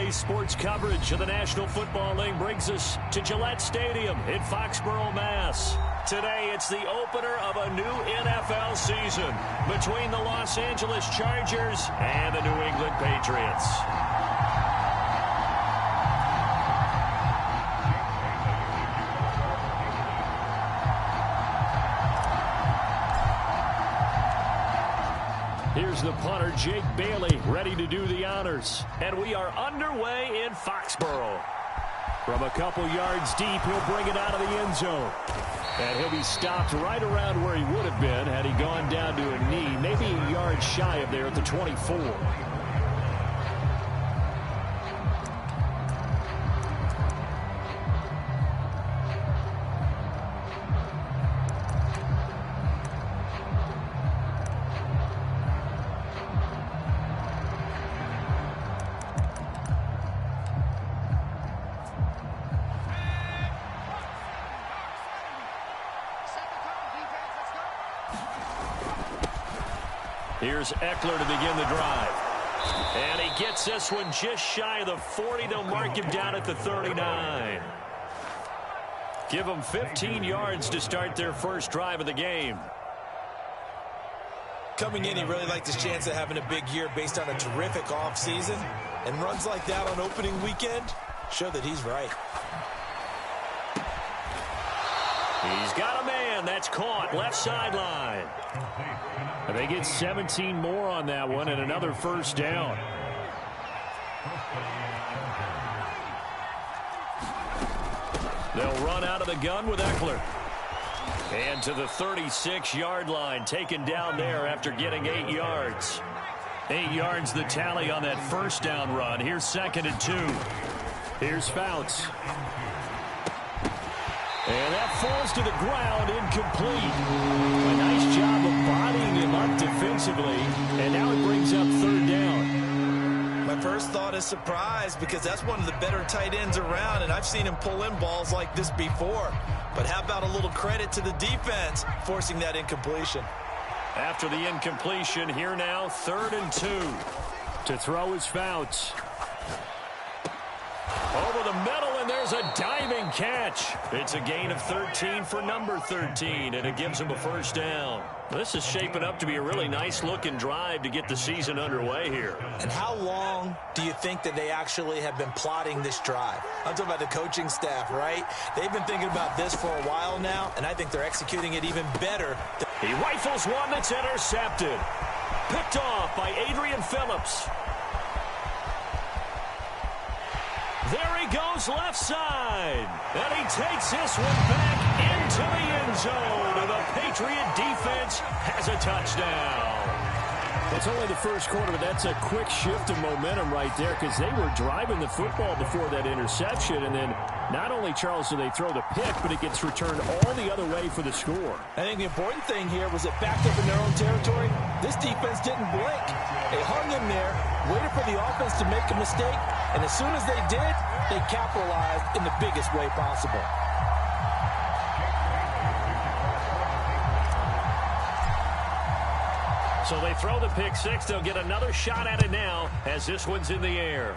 Today's sports coverage of the National Football League brings us to Gillette Stadium in Foxborough, Mass. Today, it's the opener of a new NFL season between the Los Angeles Chargers and the New England Patriots. Here's the punter, Jake Bailey, ready to do the honors. And we are underway in Foxborough. From a couple yards deep, he'll bring it out of the end zone. And he'll be stopped right around where he would have been had he gone down to a knee, maybe a yard shy of there at the 24. Here's Eckler to begin the drive. And he gets this one just shy of the 40. They'll mark him down at the 39. Give them 15 yards to start their first drive of the game. Coming in, he really liked his chance of having a big year based on a terrific offseason. And runs like that on opening weekend show that he's right. He's got a man. That's caught. Left sideline. And they get 17 more on that one and another first down. They'll run out of the gun with Eckler. And to the 36-yard line, taken down there after getting 8 yards. 8 yards the tally on that first down run. Here's 2nd and 2. Here's Fouts. And that falls to the ground, incomplete. A nice job of bodying him up defensively, and now it brings up 3rd down. My first thought is surprise because that's one of the better tight ends around, and I've seen him pull in balls like this before. But how about a little credit to the defense forcing that incompletion? After the incompletion, here now, 3rd and 2. To throw is Fouts. Over the middle, and there's a diving catch. It's a gain of 13 for number 13, and it gives him a first down. This is shaping up to be a really nice-looking drive to get the season underway here. And how long do you think that they actually have been plotting this drive? I'm talking about the coaching staff, right? They've been thinking about this for a while now, and I think they're executing it even better. He rifles one that's intercepted. Picked off by Adrian Phillips. There he goes left side. And he takes this one back into the end zone. And the Patriot defense has a touchdown. It's only the first quarter, but that's a quick shift of momentum right there because they were driving the football before that interception. And then not only, Charles, do they throw the pick, but it gets returned all the other way for the score. I think the important thing here was it backed up in their own territory. This defense didn't blink. They hung in there, waited for the offense to make a mistake, and as soon as they did, they capitalized in the biggest way possible. So they throw the pick six. They'll get another shot at it now as this one's in the air.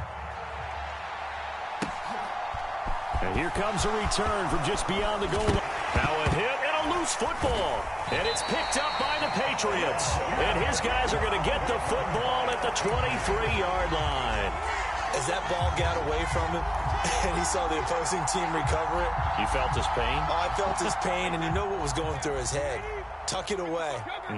And here comes a return from just beyond the goal line. Now a hit and a loose football. And it's picked up by the Patriots. And his guys are going to get the football at the 23-yard line. As that ball got away from him and he saw the opposing team recover it. You felt his pain? Oh, I felt his pain, and you know what was going through his head. Tuck it away.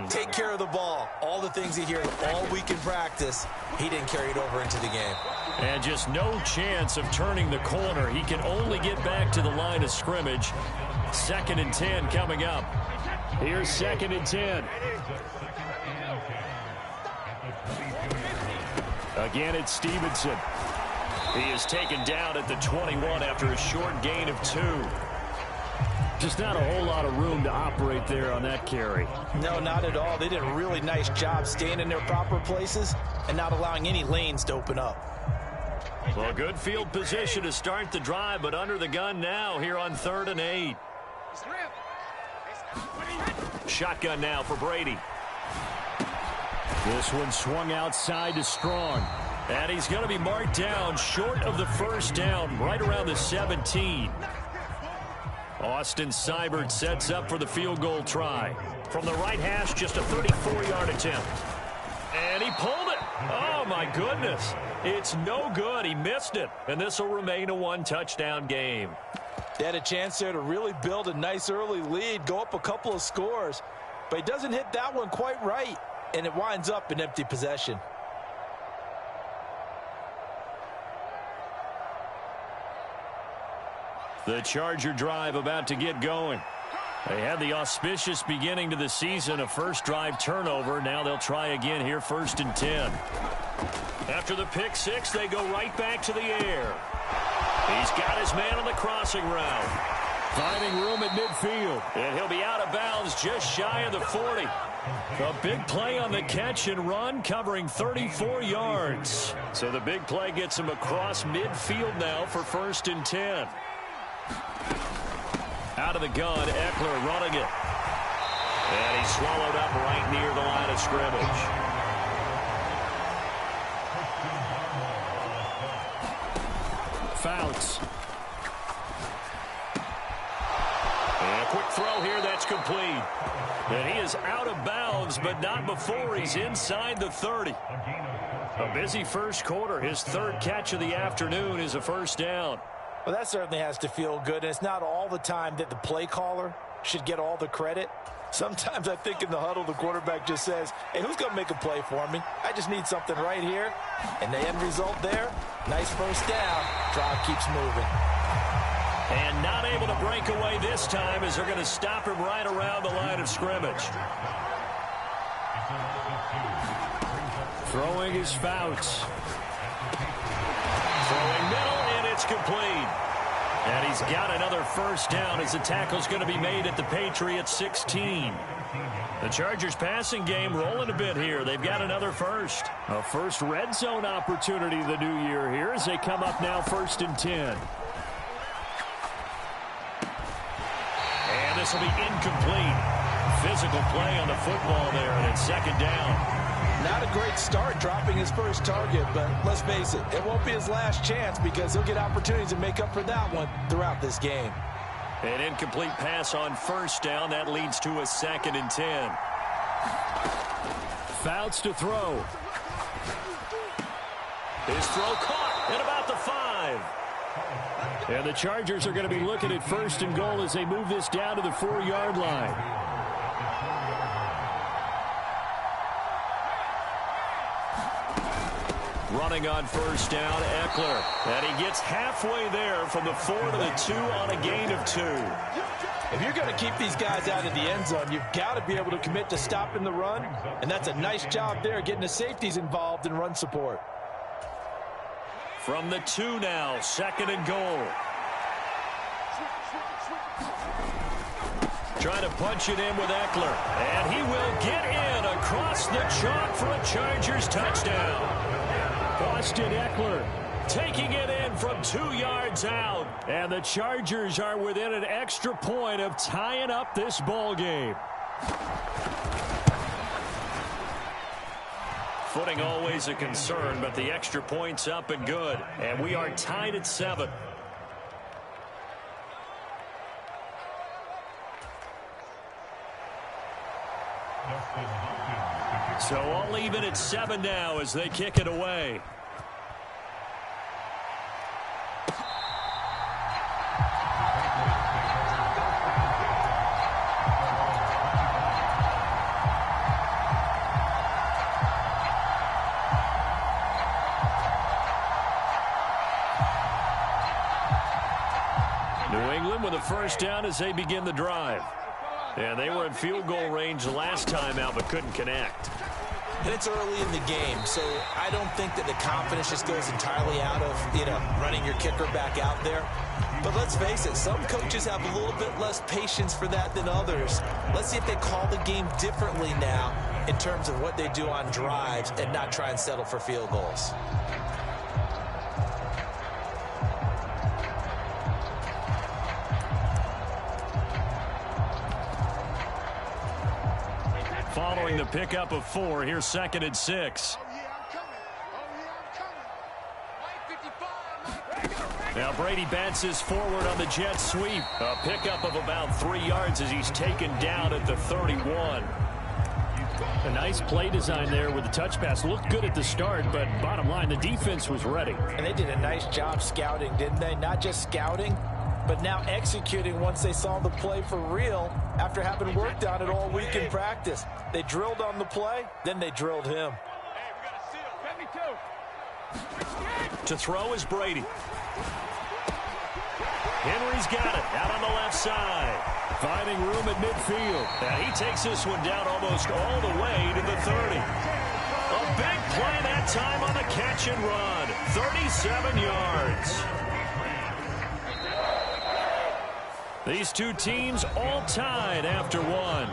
Take care of the ball. All the things he heard all week in practice, he didn't carry it over into the game. And just no chance of turning the corner. He can only get back to the line of scrimmage. 2nd and 10 coming up. Here's 2nd and 10. Again, it's Stevenson. He is taken down at the 21 after a short gain of 2. Just not a whole lot of room to operate there on that carry. No, not at all. They did a really nice job staying in their proper places and not allowing any lanes to open up. Well, good field position to start the drive, but under the gun now here on 3rd and 8. Shotgun now for Brady. This one swung outside to Strong. And he's going to be marked down short of the first down, right around the 17. Austin Seibert sets up for the field goal try. From the right hash, just a 34-yard attempt. And he pulled it. Oh, my goodness. It's no good. He missed it. And this will remain a one-touchdown game. They had a chance there to really build a nice early lead, go up a couple of scores. But he doesn't hit that one quite right, and it winds up an empty possession. The Charger drive about to get going. They had the auspicious beginning to the season, a first drive turnover. Now they'll try again here, 1st and 10. After the pick six, they go right back to the air. He's got his man on the crossing route. Finding room at midfield. And he'll be out of bounds just shy of the 40. A big play on the catch and run, covering 34 yards. So the big play gets him across midfield now for 1st and 10. Out of the gun, Eckler running it. And he's swallowed up right near the line of scrimmage. Fouts. And a quick throw here, that's complete. And he is out of bounds, but not before he's inside the 30. A busy first quarter. His 3rd catch of the afternoon is a first down. Well, that certainly has to feel good, and it's not all the time that the play caller should get all the credit. Sometimes I think in the huddle, the quarterback just says, hey, who's going to make a play for me? I just need something right here. And the end result there, nice first down. Drive keeps moving. And not able to break away this time as they're going to stop him right around the line of scrimmage. Throwing his Fouts. Throwing middle, and it's complete. And he's got another first down as the tackle's going to be made at the Patriot 16. The Chargers passing game rolling a bit here. They've got another first. A first red zone opportunity the new year here as they come up now 1st and 10. And this will be incomplete. Physical play on the football there, and it's 2nd down. Not a great start dropping his first target, but let's face it, it won't be his last chance because he'll get opportunities to make up for that one throughout this game. An incomplete pass on first down. That leads to a 2nd and 10. Fouts to throw. His throw caught at about the 5. And the Chargers are going to be looking at 1st and goal as they move this down to the 4-yard line. Running on first down, Eckler. And he gets halfway there from the 4 to the 2 on a gain of 2. If you're going to keep these guys out of the end zone, you've got to be able to commit to stopping the run. And that's a nice job there, getting the safeties involved in run support. From the 2 now, 2nd and goal. Trying to punch it in with Eckler. And he will get in across the chalk for a Chargers touchdown. Austin Eckler taking it in from 2 yards out. And the Chargers are within an extra point of tying up this ball game. Footing always a concern, but the extra point's up and good. And we are tied at 7. So all even at 7 now as they kick it away. New England with a first down as they begin the drive. And they were in field goal range the last time out but couldn't connect. And it's early in the game, so I don't think that the confidence just goes entirely out of, running your kicker back out there. But let's face it, some coaches have a little bit less patience for that than others. Let's see if they call the game differently now in terms of what they do on drives and not try and settle for field goals. Following the pickup of 4, here's 2nd and 6. Now Brady bounces forward on the jet sweep. A pickup of about 3 yards as he's taken down at the 31. A nice play design there with the touch pass. Looked good at the start, but bottom line, the defense was ready. And they did a nice job scouting, didn't they? Not just scouting, but now executing once they saw the play for real after having worked on it all week in practice. They drilled on the play, then they drilled him. To throw is Brady. Henry's got it out on the left side. Finding room at midfield. And he takes this one down almost all the way to the 30. A big play that time on the catch and run. 37 yards. These two teams all tied after one.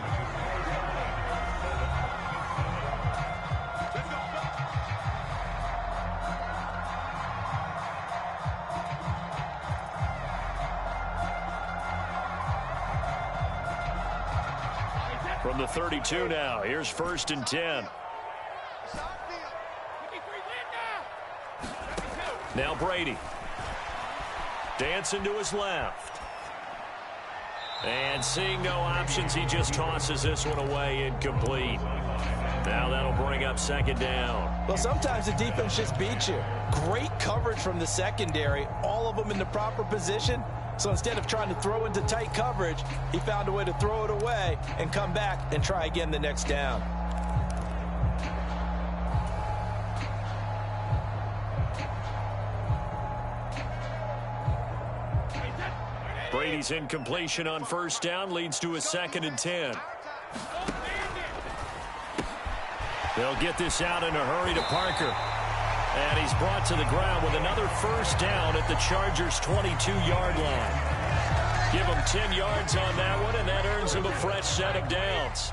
From the 32 now, here's 1st and 10. Now Brady. Dancing to his left. And seeing no options, he just tosses this one away incomplete. Now that'll bring up 2nd down. Well, sometimes the defense just beats you. Great coverage from the secondary, all of them in the proper position. So instead of trying to throw into tight coverage, he found a way to throw it away and come back and try again the next down. Brady's incompletion on 1st down leads to a 2nd and 10. They'll get this out in a hurry to Parker. And he's brought to the ground with another 1st down at the Chargers' 22-yard line. Give him 10 yards on that one, and that earns him a fresh set of downs.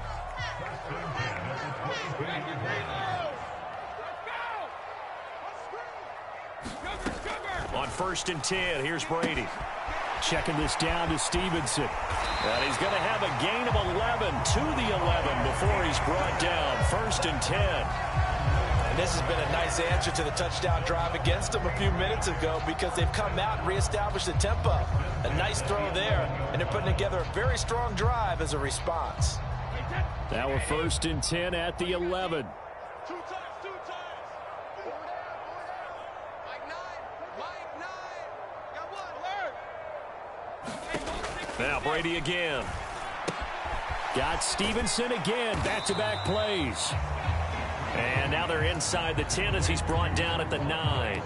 On 1st and 10, here's Brady. Checking this down to Stevenson. And he's going to have a gain of 11 to the 11 before he's brought down. 1st and 10. And this has been a nice answer to the touchdown drive against them a few minutes ago because they've come out and reestablished the tempo. A nice throw there, and they're putting together a very strong drive as a response. Now we're 1st and 10 at the 11. Now Brady again. Got Stevenson again. Back-to-back plays. And now they're inside the 10 as he's brought down at the 9.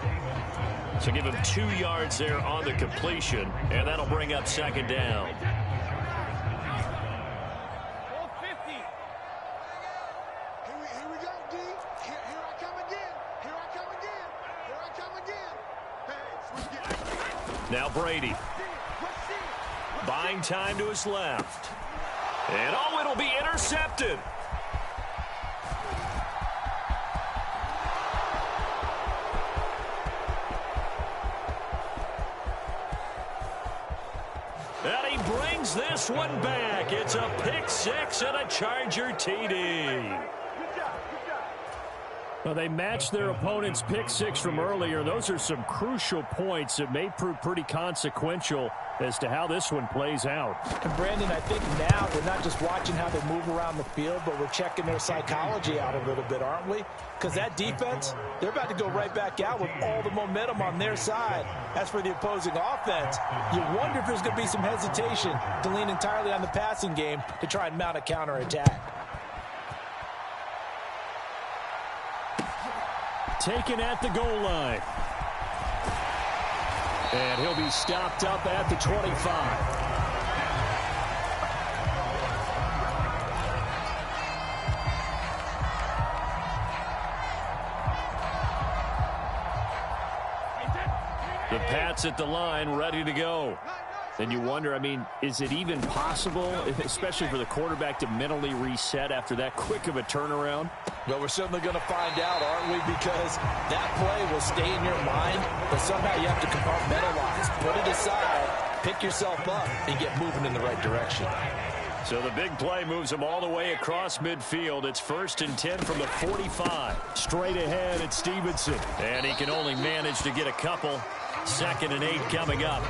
So give him 2 yards there on the completion, and that'll bring up 2nd down. Here we go, D. Here I come again. Here I come again. Here I come again. Hey, now Brady. Buying time to his left. And oh, it'll be intercepted. And he brings this one back. It's a pick 6 and a Charger TD. Well, they matched their opponent's pick 6 from earlier. Those are some crucial points that may prove pretty consequential as to how this one plays out. And Brandon, I think now we're not just watching how they move around the field, but we're checking their psychology out a little bit, aren't we? Because that defense, they're about to go right back out with all the momentum on their side. As for the opposing offense, you wonder if there's going to be some hesitation to lean entirely on the passing game to try and mount a counterattack. Taken at the goal line. And he'll be stopped up at the 25. The Pats at the line, ready to go. And you wonder, I mean, is it even possible, especially for the quarterback, to mentally reset after that quick of a turnaround? Well, we're certainly going to find out, aren't we? Because that play will stay in your mind, but somehow you have to compartmentalize. Put it aside, pick yourself up, and get moving in the right direction. So the big play moves him all the way across midfield. It's 1st and 10 from the 45. Straight ahead at Stevenson. And he can only manage to get a couple. 2nd and 8 coming up.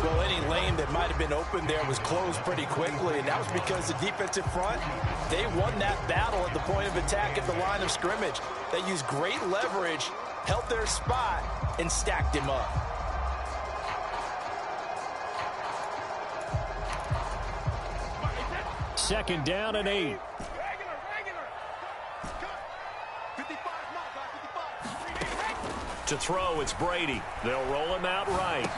Well, any lane that might have been open there was closed pretty quickly, and that was because the defensive front, they won that battle at the point of attack at the line of scrimmage. They used great leverage, held their spot, and stacked him up. Second down and 8. To throw, it's Brady. They'll roll him out right.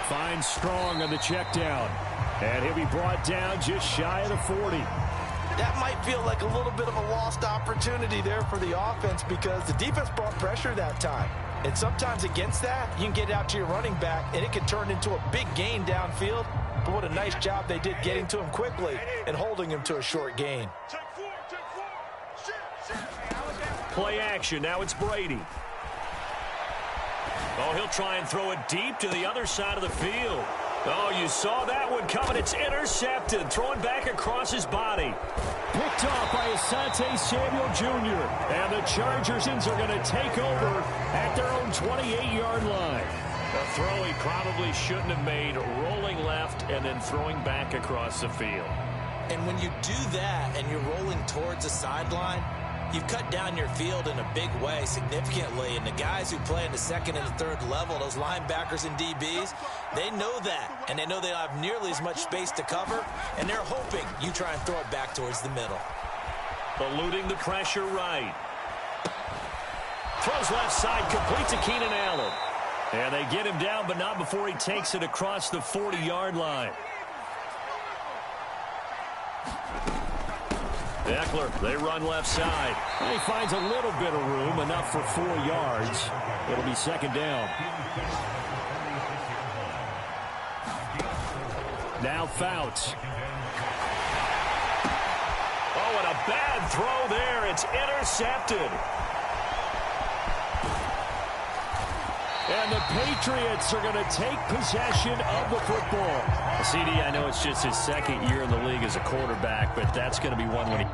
Finds Strong on the check down. And he'll be brought down just shy of the 40. That might feel like a little bit of a lost opportunity there for the offense because the defense brought pressure that time. And sometimes against that, you can get out to your running back, and it can turn into a big gain downfield. But what a nice job they did getting to him quickly and holding him to a short gain. Play action. Now it's Brady. Oh, he'll try and throw it deep to the other side of the field. Oh, you saw that one coming. It's intercepted. Throwing back across his body. Picked off by Asante Samuel Jr. And the Chargers are going to take over at their own 28-yard line. A throw he probably shouldn't have made, rolling left and then throwing back across the field. And when you do that and you're rolling towards the sideline, you've cut down your field in a big way significantly. And the guys who play in the 2nd and the 3rd level, those linebackers and DBs, they know that. And they know they don't have nearly as much space to cover. And they're hoping you try and throw it back towards the middle. Eluding the pressure right. Throws left side, complete to Keenan Allen. And they get him down, but not before he takes it across the 40-yard line. Eckler, they run left side. And he finds a little bit of room, enough for 4 yards. It'll be 2nd down. Now Fouts. Oh, and a bad throw there. It's intercepted. And the Patriots are going to take possession of the football. CD, I know it's just his 2nd year in the league as a quarterback, but that's going to be one when he...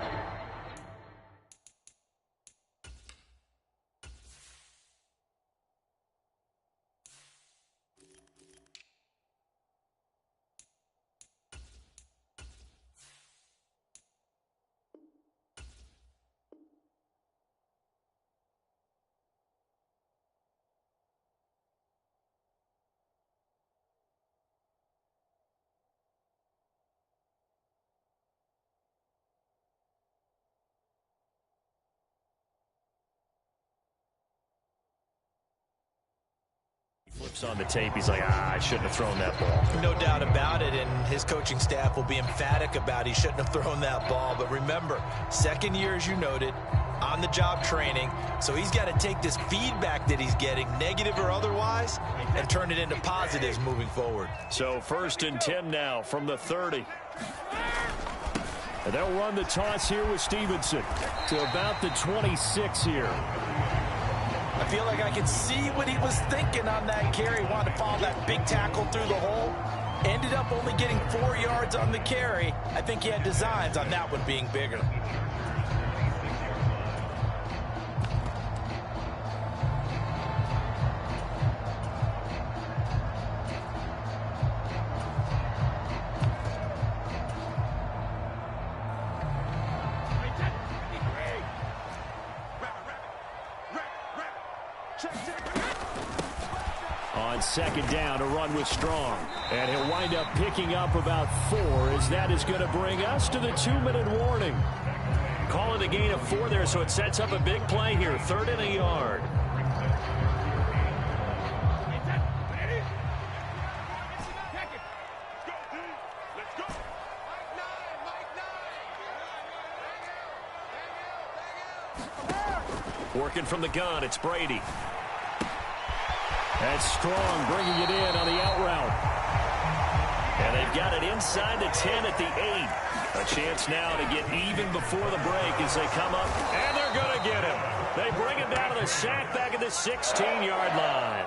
Flips on the tape. He's like, I shouldn't have thrown that ball. No doubt about it, and his coaching staff will be emphatic about he shouldn't have thrown that ball. But remember, 2nd year, as you noted, on-the-job training. So he's got to take this feedback that he's getting, negative or otherwise, and turn it into positives moving forward. So 1st and 10 now from the 30. And they'll run the toss here with Stevenson to about the 26 here. I feel like I can see what he was thinking on that carry. Wanted to follow that big tackle through the hole. Ended up only getting 4 yards on the carry. I think he had designs on that one being bigger. On 2nd down, to run with Strong. And he'll wind up picking up about 4, as that is going to bring us to the 2-minute warning. Call it a gain of 4 there, so it sets up a big play here. 3rd and a yard. Working from the gun, it's Brady. That's Strong bringing it in on the out route. And they've got it inside the 10 at the 8. A chance now to get even before the break as they come up. And they're going to get him. They bring him down to the sack back at the 16-yard line.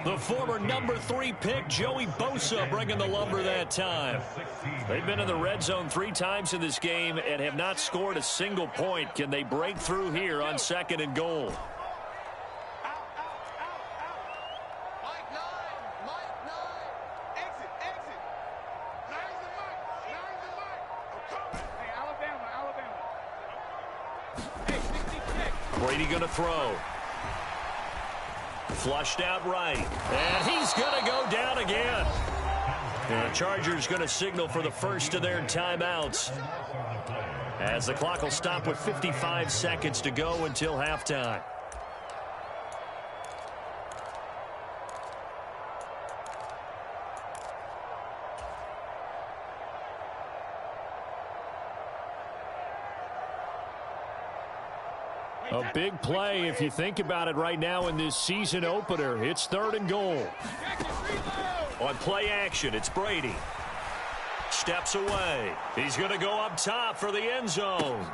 The former number 3 pick, Joey Bosa, bringing the lumber that time. They've been in the red zone 3 times in this game and have not scored a single point. Can they break through here on 2nd and goal? Brady going to throw. Flushed out right. And he's going to go down again. And the Chargers going to signal for the first of their timeouts, as the clock will stop with 55 seconds to go until halftime. A big play if you think about it right now in this season opener. It's 3rd and goal. On play action, it's Brady. Steps away. He's going to go up top for the end zone.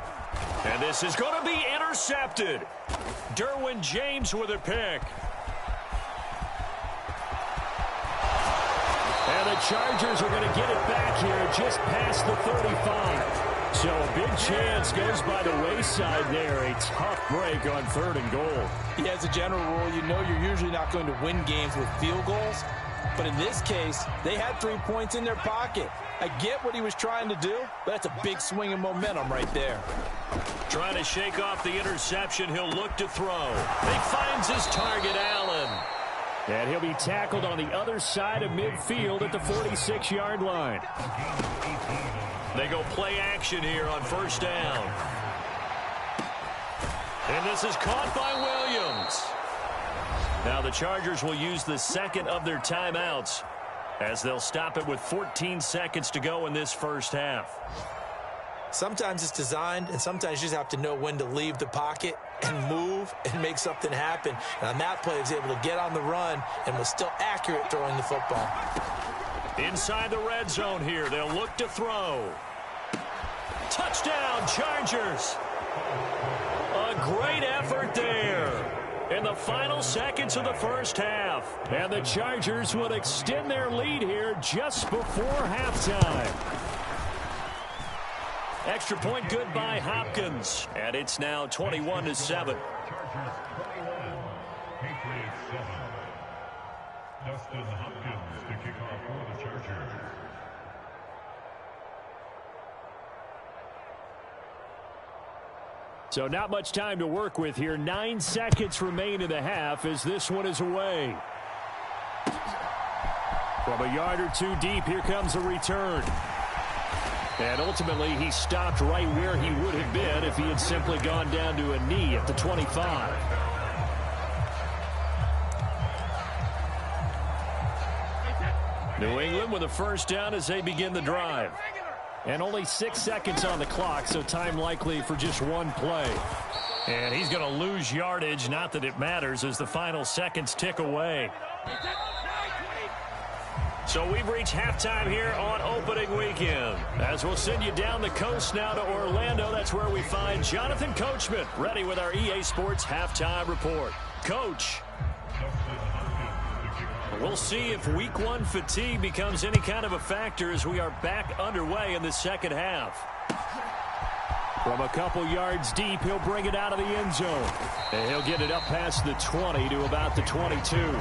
And this is going to be intercepted. Derwin James with a pick. And the Chargers are going to get it back here just past the 35. So a big chance goes by the wayside there. A tough break on 3rd and goal. Yeah, as a general rule, you know you're usually not going to win games with field goals. But in this case, they had 3 points in their pocket. I get what he was trying to do, but that's a big swing of momentum right there. Trying to shake off the interception. He'll look to throw. He finds his target, Allen. And he'll be tackled on the other side of midfield at the 46-yard line. They go play action here on 1st down. And this is caught by Williams. Now the Chargers will use the second of their timeouts, as they'll stop it with 14 seconds to go in this first half. Sometimes it's designed, and sometimes you just have to know when to leave the pocket and move and make something happen. And on that play, he was able to get on the run and was still accurate throwing the football. Inside the red zone here, they'll look to throw. Touchdown, Chargers. A great effort there in the final seconds of the first half. And the Chargers will extend their lead here just before halftime. Extra point good by Hopkins. And it's now 21-7. Patriot 7. Dustin Hopkins to kick off for the Chargers. So not much time to work with here. 9 seconds remain in the half as this one is away. From a yard or two deep, here comes a return. And ultimately, he stopped right where he would have been if he had simply gone down to a knee at the 25. New England with a first down as they begin the drive. And only 6 seconds on the clock, so time likely for just one play. And he's going to lose yardage, not that it matters, as the final seconds tick away. So we've reached halftime here on opening weekend. As we'll send you down the coast now to Orlando, that's where we find Jonathan Coachman, ready with our EA Sports halftime report. Coach, we'll see if week 1 fatigue becomes any kind of a factor as we are back underway in the second half. From a couple yards deep, he'll bring it out of the end zone. And he'll get it up past the 20 to about the 22.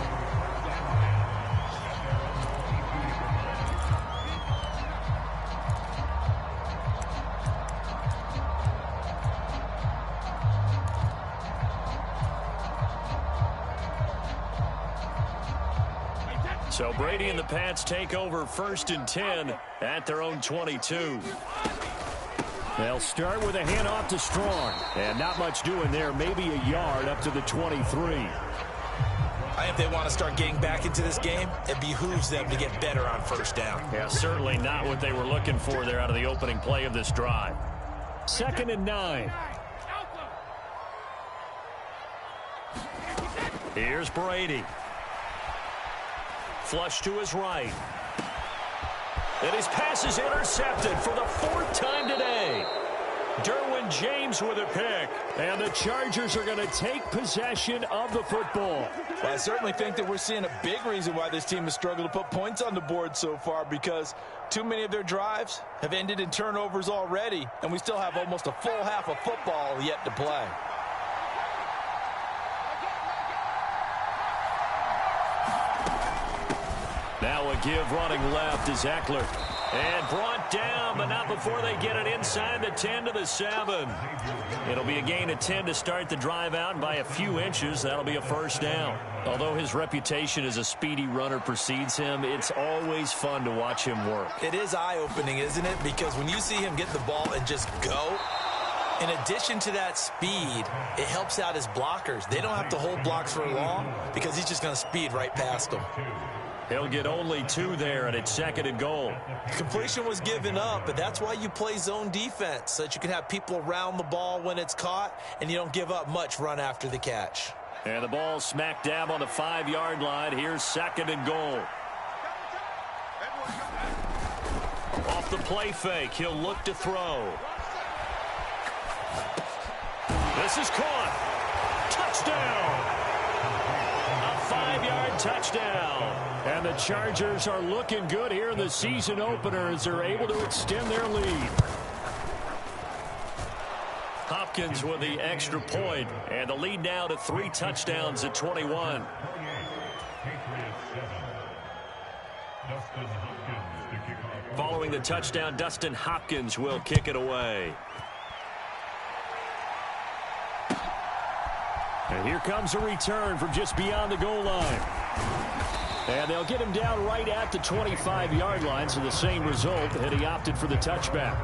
So Brady and the Pats take over 1st and 10 at their own 22. They'll start with a handoff to Strong. And not much doing there. Maybe a yard up to the 23. I think if they want to start getting back into this game, it behooves them to get better on 1st down. Yeah, certainly not what they were looking for there out of the opening play of this drive. 2nd and 9. Here's Brady. Flush to his right. And his pass is intercepted for the 4th time today. Derwin James with a pick. And the Chargers are going to take possession of the football. Well, I certainly think that we're seeing a big reason why this team has struggled to put points on the board so far, because too many of their drives have ended in turnovers already, and we still have almost a full half of football yet to play. Now a give running left is Eckler. And brought down, but not before they get it inside the 10 to the 7. It'll be a gain of 10 to start the drive out, and by a few inches, that'll be a first down. Although his reputation as a speedy runner precedes him, it's always fun to watch him work. It is eye-opening, isn't it? Because when you see him get the ball and just go, in addition to that speed, it helps out his blockers. They don't have to hold blocks for long because he's just going to speed right past them. He'll get only 2 there, and it's 2nd and goal. Completion was given up, but that's why you play zone defense, so that you can have people around the ball when it's caught, and you don't give up much run after the catch. And the ball smack dab on the 5-yard line. Here's 2nd and goal. Off the play fake, he'll look to throw. This is caught. Touchdown. A 5-yard touchdown. And the Chargers are looking good here in the season opener as they're able to extend their lead. Hopkins with the extra point, and the lead now to 3 touchdowns at 21. Following the touchdown, Dustin Hopkins will kick it away. And here comes a return from just beyond the goal line. And they'll get him down right at the 25-yard line, so the same result, and he opted for the touchback.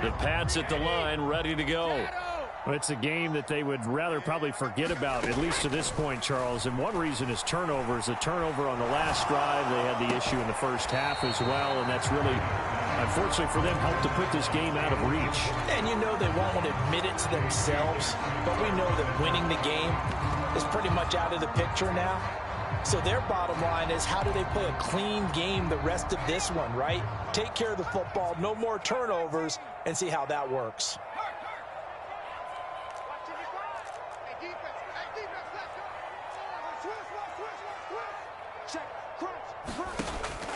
The Pats at the line, ready to go. Well, it's a game that they would rather probably forget about, at least to this point, Charles. And one reason is turnovers. A turnover on the last drive. They had the issue in the first half as well, and that's really, unfortunately for them, helped to put this game out of reach. And you know they won't want to admit it to themselves, but we know that winning the game is pretty much out of the picture now. So their bottom line is, how do they play a clean game the rest of this one, right? Take care of the football, no more turnovers, and see how that works.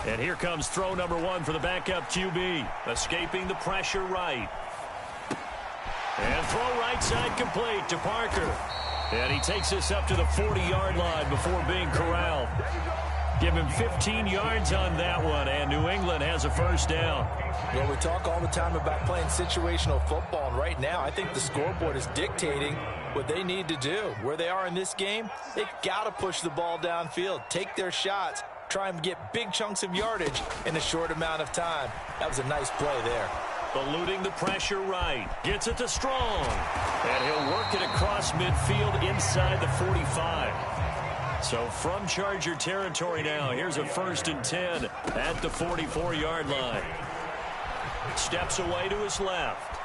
And here comes throw number 1 for the backup QB. Escaping the pressure right. And throw right side complete to Parker. And he takes us up to the 40-yard line before being corralled. Give him 15 yards on that one, and New England has a first down. Well, we talk all the time about playing situational football, and right now I think the scoreboard is dictating what they need to do. Where they are in this game, they've got to push the ball downfield, take their shots, try and get big chunks of yardage in a short amount of time. That was a nice play there. Eluding the pressure right. Gets it to Strong. And he'll work it across midfield inside the 45. So from Charger territory now, here's a 1st and 10 at the 44-yard line. Steps away to his left.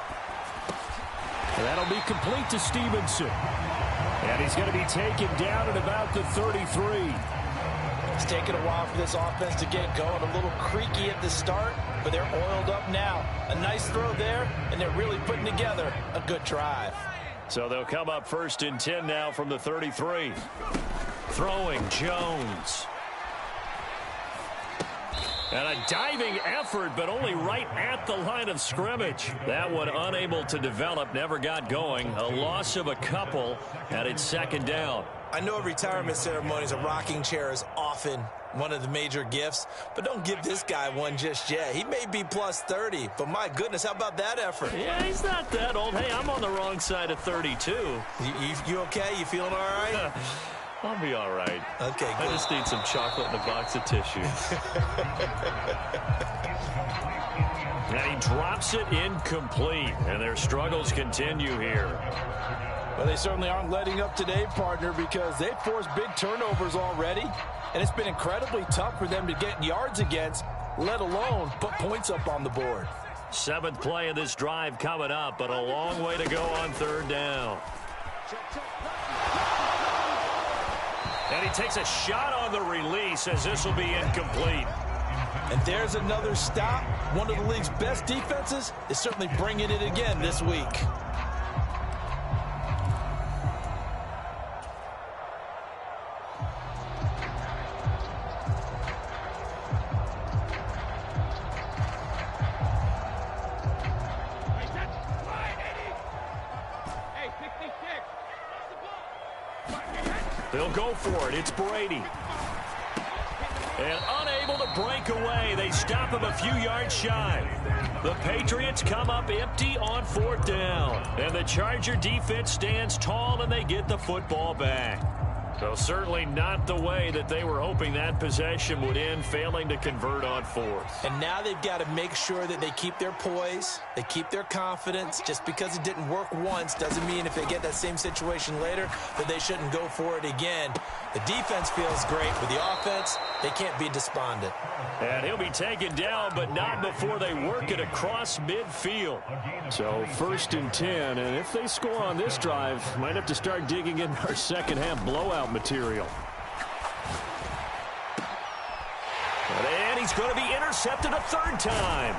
And that'll be complete to Stevenson. And he's going to be taken down at about the 33. It's taken a while for this offense to get going. A little creaky at the start, but they're oiled up now. A nice throw there, and they're really putting together a good drive. So they'll come up 1st and 10 now from the 33. Throwing Jones. And a diving effort, but only right at the line of scrimmage. That one unable to develop, never got going. A loss of a couple, and it's 2nd down. I know at retirement ceremonies, a rocking chair is often one of the major gifts, but don't give this guy one just yet. He may be plus 30, but my goodness, how about that effort? Yeah, he's not that old. Hey, I'm on the wrong side of 32. You okay? You feeling all right? I'll be all right. Okay, good. I just need some chocolate and a box of tissues. And he drops it incomplete, and their struggles continue here. Well, they certainly aren't letting up today, partner, because they've forced big turnovers already, and it's been incredibly tough for them to get yards against, let alone put points up on the board. 7th play of this drive coming up, but a long way to go on 3rd down. And he takes a shot on the release as this will be incomplete. And there's another stop. One of the league's best defenses is certainly bringing it again this week. They'll go for it. It's Brady. And unable to break away. They stop him a few yards shy. The Patriots come up empty on 4th down. And the Charger defense stands tall, and they get the football back. So certainly not the way that they were hoping that possession would end, failing to convert on 4th. And now they've got to make sure that they keep their poise, they keep their confidence. Just because it didn't work once doesn't mean if they get that same situation later that they shouldn't go for it again. The defense feels great. With the offense, they can't be despondent. And he'll be taken down, but not before they work it across midfield. So 1st and 10, and if they score on this drive, might have to start digging in our second half blowout material. And he's going to be intercepted a 3rd time.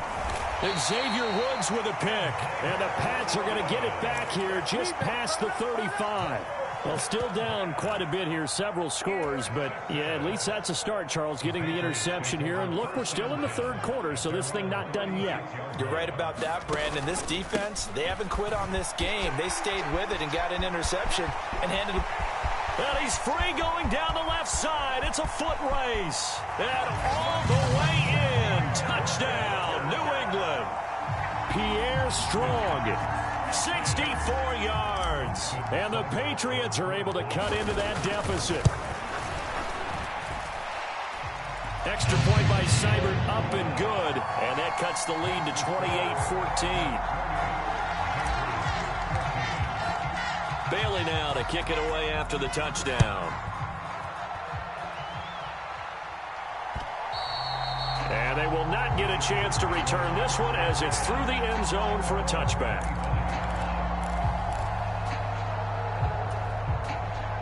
Xavier Woods with a pick. And the Pats are going to get it back here just past the 35. Well, still down quite a bit here, several scores, but yeah, at least that's a start, Charles, getting the interception here. And look, we're still in the 3rd quarter, so this thing not done yet. You're right about that, Brandon. This defense, they haven't quit on this game. They stayed with it and got an interception and handed it. And he's free going down the left side. It's a foot race. And all the way in. Touchdown, New England. Pierre Strong. 64 yards. And the Patriots are able to cut into that deficit. Extra point by Seibert, up and good. And that cuts the lead to 28-14. Bailey now to kick it away after the touchdown. And they will not get a chance to return this one as it's through the end zone for a touchback.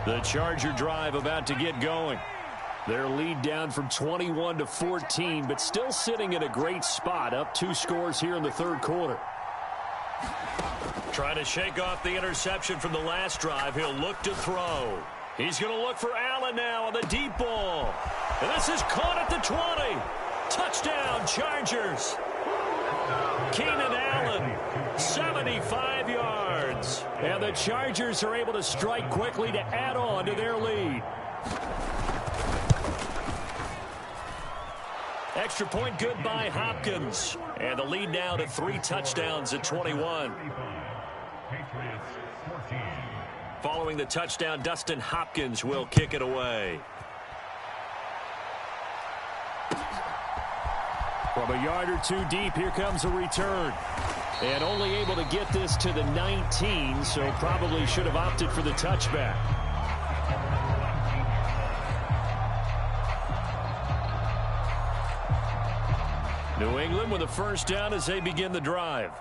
The Charger drive about to get going. Their lead down from 21 to 14, but still sitting in a great spot, up 2 scores here in the 3rd quarter. Trying to shake off the interception from the last drive. He'll look to throw. He's going to look for Allen now on the deep ball. And this is caught at the 20. Touchdown, Chargers. Keenan Allen, 75 yards. And the Chargers are able to strike quickly to add on to their lead. Extra point good by Hopkins. And the lead now to 3 touchdowns at 21. Following the touchdown, Dustin Hopkins will kick it away. From a yard or 2 deep, here comes a return. And only able to get this to the 19, so probably should have opted for the touchback. New England with a 1st down as they begin the drive.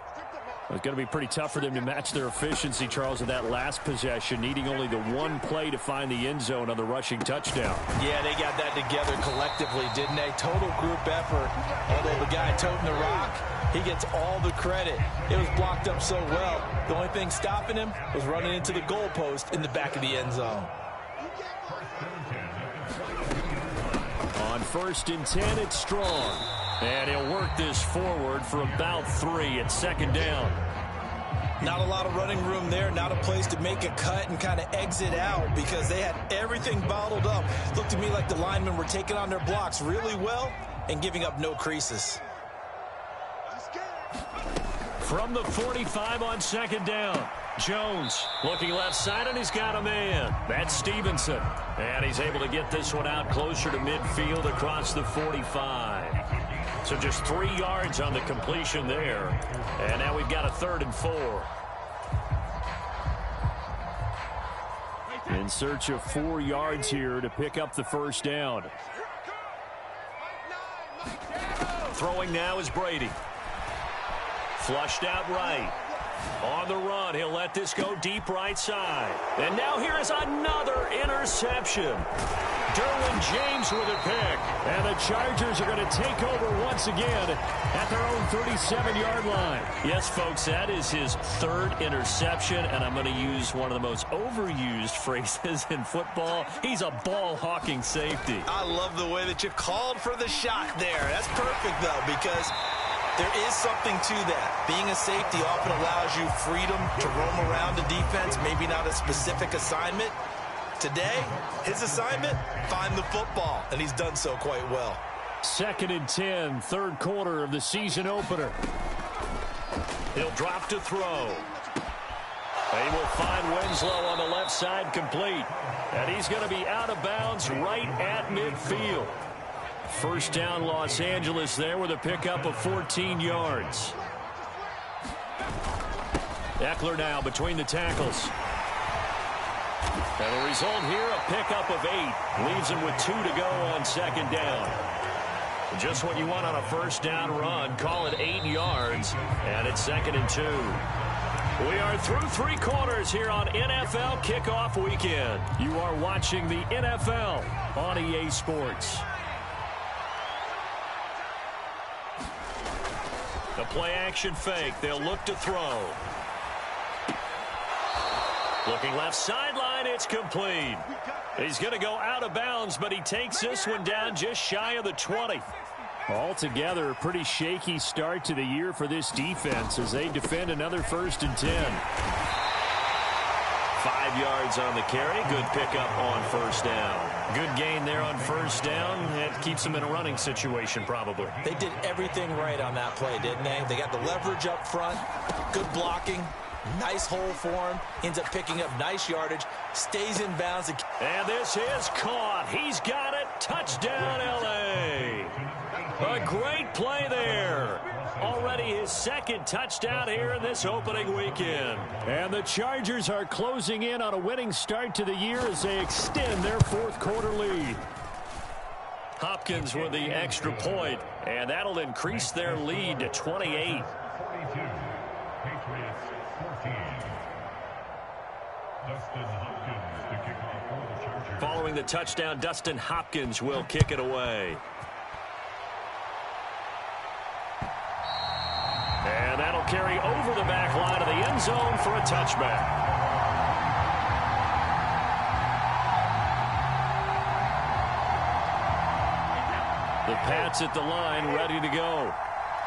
It's going to be pretty tough for them to match their efficiency, Charles, in that last possession, needing only the 1 play to find the end zone on the rushing touchdown. Yeah, they got that together collectively, didn't they? Total group effort. Although the guy toting the rock, he gets all the credit. It was blocked up so well. The only thing stopping him was running into the goalpost in the back of the end zone. On 1st and 10, it's Strong. And he'll work this forward for about 3 at 2nd down. Not a lot of running room there, not a place to make a cut and kind of exit out because they had everything bottled up. Looked to me like the linemen were taking on their blocks really well and giving up no creases. From the 45 on 2nd down. Jones looking left side, and he's got a man. That's Stevenson. And he's able to get this one out closer to midfield across the 45. So just 3 yards on the completion there. And now we've got a 3rd and 4. In search of 4 yards here to pick up the 1st down. Throwing now is Brady. Flushed out right. On the run, he'll let this go deep right side. And now here is another interception. Derwin James with a pick. And the Chargers are going to take over once again at their own 37-yard line. Yes, folks, that is his 3rd interception, and I'm going to use one of the most overused phrases in football. He's a ball-hawking safety. I love the way that you called for the shot there. That's perfect, though, because there is something to that. Being a safety often allows you freedom to roam around the defense, maybe not a specific assignment. Today, his assignment, find the football, and he's done so quite well. 2nd and 10, third quarter of the season opener. He'll drop to throw. They will find Winslow on the left side, complete. And he's going to be out of bounds right at midfield. First down, Los Angeles there with a pickup of 14 yards. Eckler now between the tackles. And the result here, a pickup of 8. Leaves him with 2 to go on 2nd down. Just what you want on a first down run. Call it 8 yards. And it's 2nd and 2. We are through 3 quarters here on NFL Kickoff Weekend. You are watching the NFL on EA Sports. The play action fake. They'll look to throw. Looking left sideline. It's complete. He's going to go out of bounds, but he takes this one down just shy of the 20. Altogether, a pretty shaky start to the year for this defense as they defend another 1st and 10. 5 yards on the carry. Good pickup on first down. Good gain there on first down. It keeps them in a running situation probably. They did everything right on that play, didn't they? They got the leverage up front, good blocking, nice hole for him, ends up picking up nice yardage, stays in bounds. And this is caught. He's got it. Touchdown, L.A. A great play there. Already his 2nd touchdown here in this opening weekend. And the Chargers are closing in on a winning start to the year as they extend their 4th quarter lead. Hopkins with the extra point, and that'll increase their lead to 28. 42. Patriots 14. Dustin Hopkins to kick off for the Chargers. Following the touchdown, Dustin Hopkins will kick it away. And that'll carry over the back line of the end zone for a touchback. The Pats at the line, ready to go.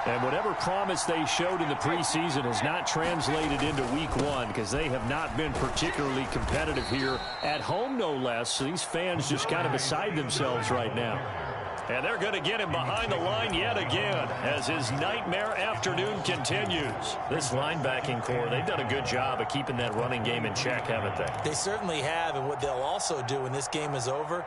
And whatever promise they showed in the preseason has not translated into week 1 because they have not been particularly competitive here at home, no less. So these fans just kind of beside themselves right now. And they're going to get him behind the line yet again as his nightmare afternoon continues. This linebacking core, they've done a good job of keeping that running game in check, haven't they? They certainly have, and what they'll also do when this game is over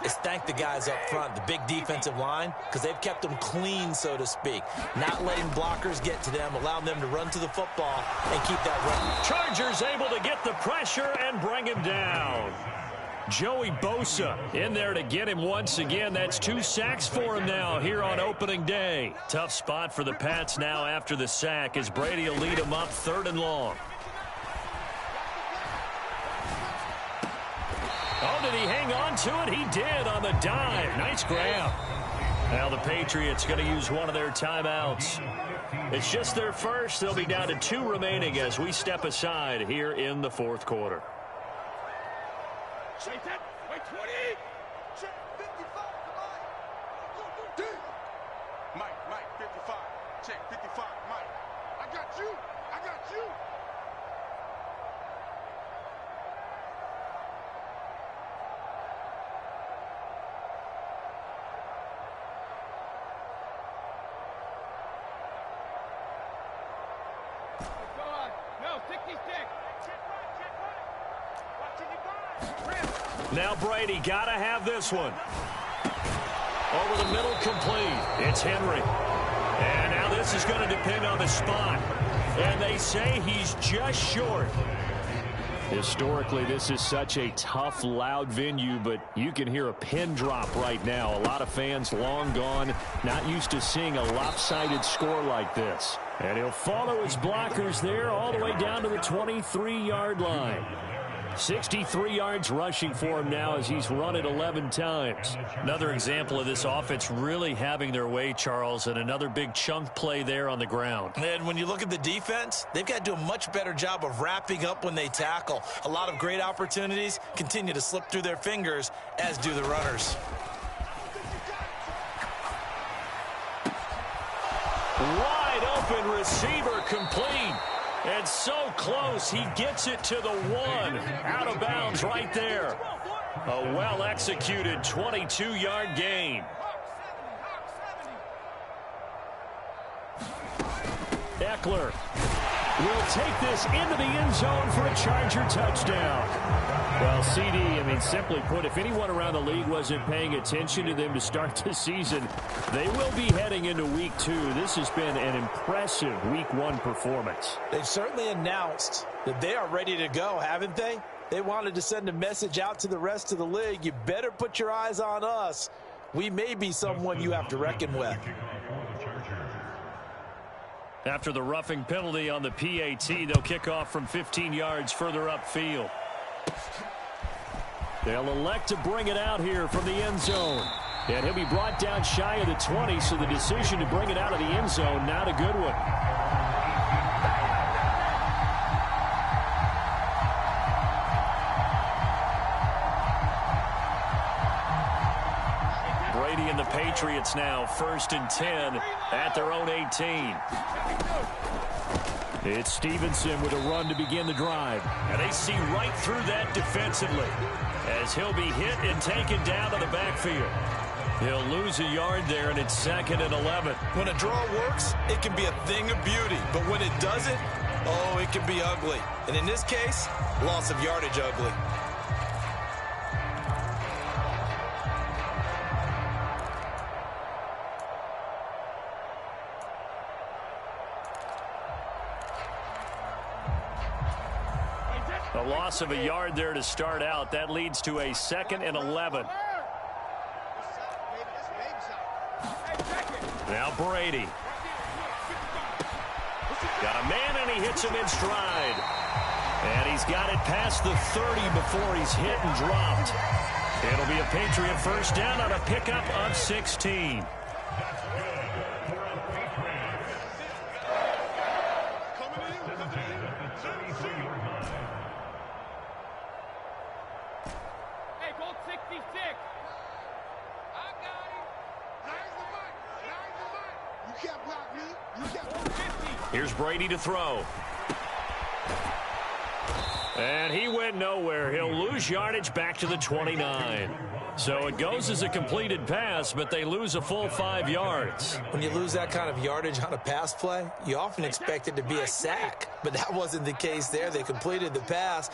is thank the guys up front, the big defensive line, because they've kept them clean, so to speak. Not letting blockers get to them, allowing them to run to the football and keep that running. Chargers able to get the pressure and bring him down. Joey Bosa in there to get him once again. That's 2 sacks for him now here on opening day. Tough spot for the Pats now after the sack as Brady will lead him up 3rd and long. Oh, did he hang on to it? He did on the dive. Nice grab. Now the Patriots going to use one of their timeouts. It's just their first. They'll be down to 2 remaining as we step aside here in the 4th quarter. Shake that. Wait, 20. Check 55. Come on. D. Mike, 55. Check 55. Mike. I got you. Go on. No, 60 stick. Check right. Watching you guys. Now Brady got to have this one. Over the middle, complete. It's Henry. And now this is going to depend on the spot. And they say he's just short. Historically, this is such a tough, loud venue, but you can hear a pin drop right now. A lot of fans long gone, not used to seeing a lopsided score like this. And he'll follow his blockers there all the way down to the 23-yard line. 63 yards rushing for him now as he's run it 11 times. Another example of this offense really having their way, Charles, and another big chunk play there on the ground. And when you look at the defense, they've got to do a much better job of wrapping up when they tackle. A lot of great opportunities continue to slip through their fingers, as do the runners. Wide open receiver, complete. And so close, he gets it to the 1. Out of bounds right there. A well-executed 22-yard gain. Eckler will take this into the end zone for a Charger touchdown. Well, CD, simply put, if anyone around the league wasn't paying attention to them to start the season, they will be heading into Week 2. This has been an impressive Week 1 performance. They've certainly announced that they are ready to go, haven't they? They wanted to send a message out to the rest of the league. You better put your eyes on us. We may be someone you have to reckon with. After the roughing penalty on the PAT, they'll kick off from 15 yards further upfield. They'll elect to bring it out here from the end zone. And he'll be brought down shy of the 20, so the decision to bring it out of the end zone, not a good one. Brady and the Patriots now, 1st and 10 at their own 18. It's Stevenson with a run to begin the drive. And they see right through that defensively as he'll be hit and taken down to the backfield. He'll lose a yard there, and it's 2nd and 11. When a draw works, it can be a thing of beauty. But when it doesn't, oh, it can be ugly. And in this case, loss of yardage ugly. A loss of a yard there to start out. That leads to a 2nd and 11. Now Brady. Got a man, and he hits him in stride. And he's got it past the 30 before he's hit and dropped. It'll be a Patriot first down on a pickup of 16. Here's Brady to throw. And he went nowhere. He'll lose yardage back to the 29. So it goes as a completed pass, but they lose a full 5 yards. When you lose that kind of yardage on a pass play, you often expect it to be a sack. But that wasn't the case there. They completed the pass.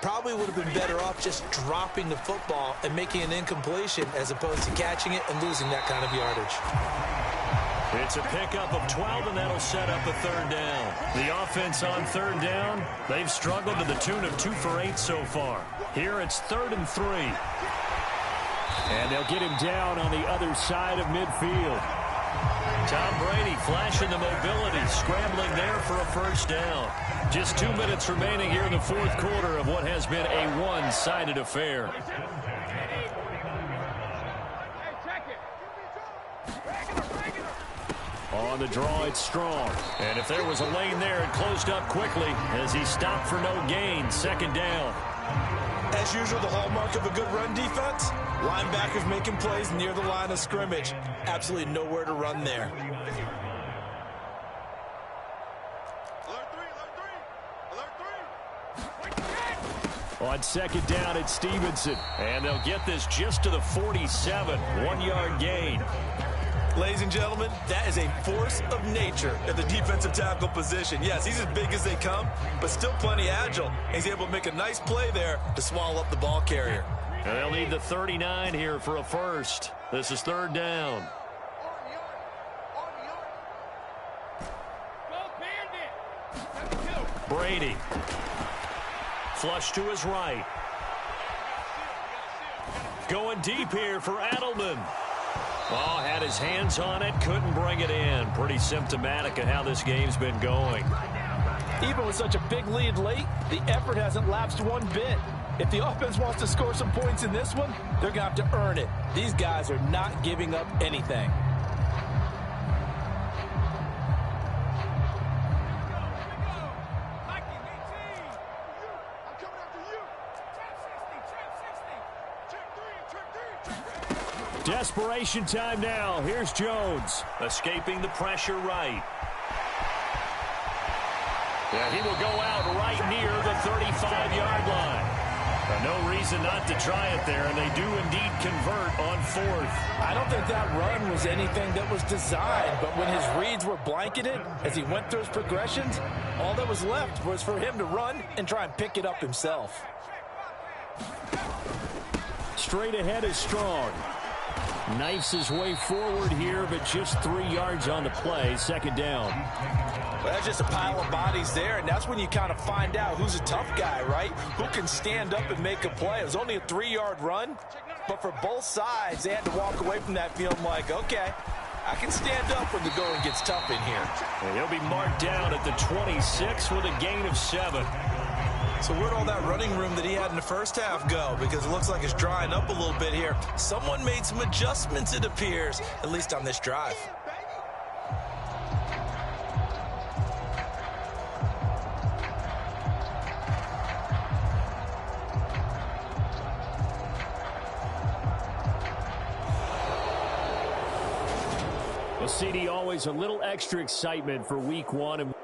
Probably would have been better off just dropping the football and making an incompletion as opposed to catching it and losing that kind of yardage. It's a pickup of 12, and that'll set up a 3rd down. The offense on 3rd down, they've struggled to the tune of 2 for 8 so far. Here it's 3rd and 3. And they'll get him down on the other side of midfield. Tom Brady flashing the mobility, scrambling there for a first down. Just 2 minutes remaining here in the 4th quarter of what has been a one-sided affair. On the draw, it's Strong. And if there was a lane there, it closed up quickly as he stopped for no gain. 2nd down. As usual, the hallmark of a good run defense, linebackers making plays near the line of scrimmage. Absolutely nowhere to run there. On 2nd down, it's Stevenson. And they'll get this just to the 47. 1-yard gain. Ladies and gentlemen, that is a force of nature at the defensive tackle position. Yes, he's as big as they come, but still plenty agile. He's able to make a nice play there to swallow up the ball carrier. And they'll need the 39 here for a first. This is 3rd down. Brady. Flush to his right. Going deep here for Adelman. Oh, had his hands on it, couldn't bring it in. Pretty symptomatic of how this game's been going. Even with such a big lead late, the effort hasn't lapsed one bit. If the offense wants to score some points in this one, they're going to have to earn it. These guys are not giving up anything. Desperation time now. Here's Jones. Escaping the pressure right. Yeah, he will go out right near the 35-yard line. No reason not to try it there, and they do indeed convert on fourth. I don't think that run was anything that was designed, but when his reads were blanketed as he went through his progressions, all that was left was for him to run and try and pick it up himself. Straight ahead is Strong. Knifes his way forward here, but just 3 yards on the play. Second down. Well, that's just a pile of bodies there, and that's when you kind of find out who's a tough guy, right? Who can stand up and make a play. It was only a 3-yard run, but for both sides, they had to walk away from that feeling like, okay, I can stand up when the going gets tough in here. And he'll be marked down at the 26 with a gain of 7. So where'd all that running room that he had in the first half go? Because it looks like it's drying up a little bit here. Someone made some adjustments, it appears, at least on this drive. Well, CD, always a little extra excitement for week 1. And